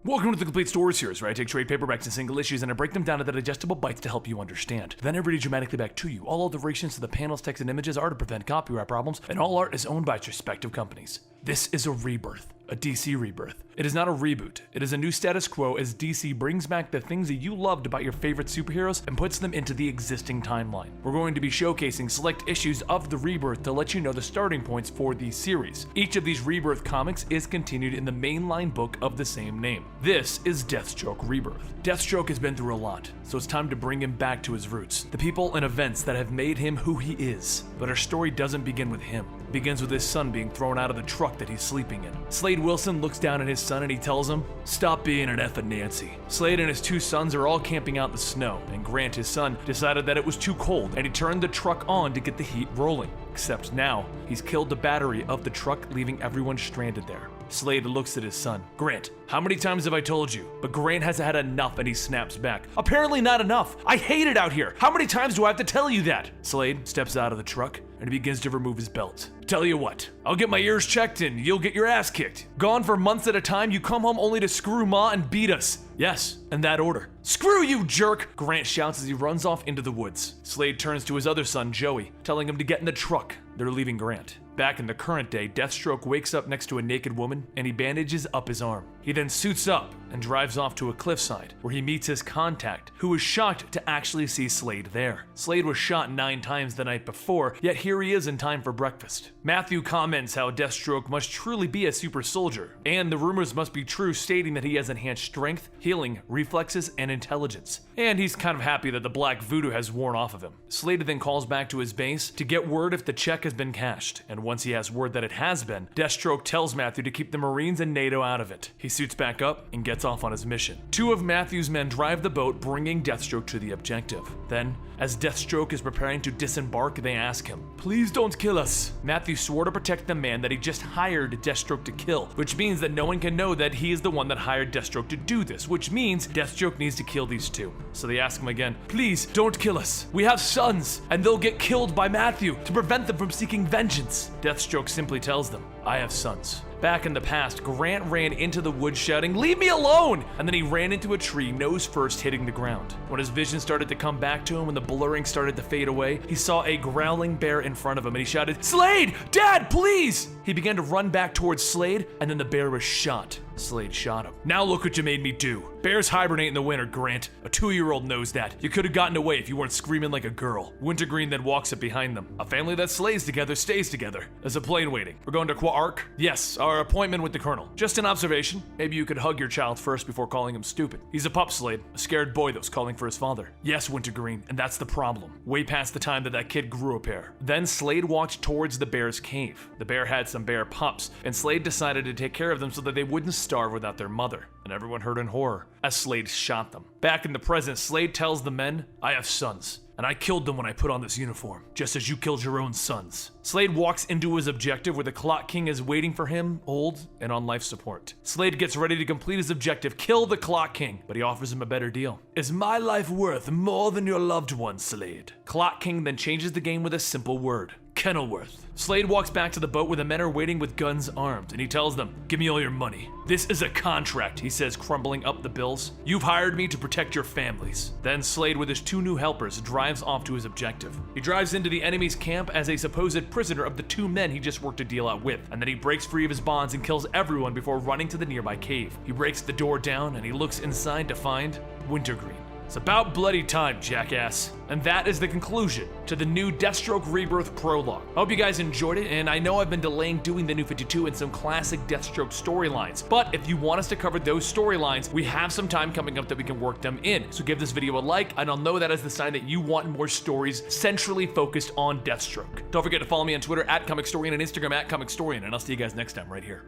Welcome to the Complete Story Series, where I take trade paperbacks and single issues and I break them down into digestible bites to help you understand. Then I read it dramatically back to you. All alterations to the panels, text, and images are to prevent copyright problems, and all art is owned by its respective companies. This is a rebirth. A DC rebirth. It is not a reboot. It is a new status quo as DC brings back the things that you loved about your favorite superheroes and puts them into the existing timeline. We're going to be showcasing select issues of the rebirth to let you know the starting points for these series. Each of these rebirth comics is continued in the mainline book of the same name. This is Deathstroke Rebirth. Deathstroke has been through a lot, so it's time to bring him back to his roots. The people and events that have made him who he is. But our story doesn't begin with him. It begins with his son being thrown out of the truck that he's sleeping in. Slade Wilson looks down at his son and he tells him, "Stop being an effing Nancy." Slade and his two sons are all camping out in the snow, and Grant, his son, decided that it was too cold and he turned the truck on to get the heat rolling. Except now, he's killed the battery of the truck, leaving everyone stranded there. Slade looks at his son. "Grant, how many times have I told you?" But Grant has had enough and he snaps back. "Apparently not enough. I hate it out here. How many times do I have to tell you that?" Slade steps out of the truck and he begins to remove his belt. "Tell you what, I'll get my ears checked and you'll get your ass kicked. Gone for months at a time, you come home only to screw Ma and beat us." "Yes, in that order." "Screw you, jerk!" Grant shouts as he runs off into the woods. Slade turns to his other son, Joey, telling him to get in the truck. They're leaving Grant. Back in the current day, Deathstroke wakes up next to a naked woman and he bandages up his arm. He then suits up and drives off to a cliffside where he meets his contact, who was shocked to actually see Slade there. Slade was shot 9 times the night before, yet here he is in time for breakfast. Matthew comments how Deathstroke must truly be a super soldier, and the rumors must be true, stating that he has enhanced strength, healing, reflexes, and intelligence. And he's kind of happy that the black voodoo has worn off of him. Slade then calls back to his base to get word if the check has been cashed, and once he has word that it has been, Deathstroke tells Matthew to keep the Marines and NATO out of it. He suits back up and gets off on his mission. 2 of Matthew's men drive the boat, bringing Deathstroke to the objective. Then, as Deathstroke is preparing to disembark, they ask him, "Please don't kill us." Matthew swore to protect the man that he just hired Deathstroke to kill, which means that no one can know that he is the one that hired Deathstroke to do this, which means Deathstroke needs to kill these 2. So they ask him again, "Please don't kill us. We have sons, and they'll get killed by Matthew to prevent them from seeking vengeance." Deathstroke simply tells them, "I have sons." Back in the past, Grant ran into the woods shouting, "Leave me alone!" And then he ran into a tree, nose first, hitting the ground. When his vision started to come back to him and the blurring started to fade away, he saw a growling bear in front of him and he shouted, "Slade! Dad, please!" He began to run back towards Slade, and then the bear was shot. Slade shot him. "Now look what you made me do. Bears hibernate in the winter, Grant. A 2-year-old knows that. You could have gotten away if you weren't screaming like a girl." Wintergreen then walks up behind them. "A family that slays together stays together. There's a plane waiting. We're going to Quark?" "Yes, our appointment with the Colonel. Just an observation. Maybe you could hug your child first before calling him stupid. He's a pup, Slade. A scared boy that was calling for his father." "Yes, Wintergreen, and that's the problem. Way past the time that kid grew a pair." Then Slade walked towards the bear's cave. The bear had some bear pups, and Slade decided to take care of them so that they wouldn't starve without their mother. And everyone heard in horror as Slade shot them. Back in the present, Slade tells the men, "I have sons, and I killed them when I put on this uniform, just as you killed your own sons." Slade walks into his objective where the Clock King is waiting for him, old and on life support. Slade gets ready to complete his objective, kill the Clock King, but he offers him a better deal. "Is my life worth more than your loved one, Slade?" Clock King then changes the game with a simple word: Kenilworth. Slade walks back to the boat where the men are waiting with guns armed, and he tells them, "Give me all your money. This is a contract," he says, crumbling up the bills. "You've hired me to protect your families." Then Slade, with his 2 new helpers, drives off to his objective. He drives into the enemy's camp as a supposed prisoner of the 2 men he just worked a deal out with, and then he breaks free of his bonds and kills everyone before running to the nearby cave. He breaks the door down and he looks inside to find Wintergreen. It's about bloody time, jackass. And that is the conclusion to the new Deathstroke Rebirth prologue. I hope you guys enjoyed it, and I know I've been delaying doing the New 52 and some classic Deathstroke storylines, but if you want us to cover those storylines, we have some time coming up that we can work them in. So give this video a like, and I'll know that as the sign that you want more stories centrally focused on Deathstroke. Don't forget to follow me on Twitter at Comicstorian and Instagram at Comicstorian, and I'll see you guys next time right here.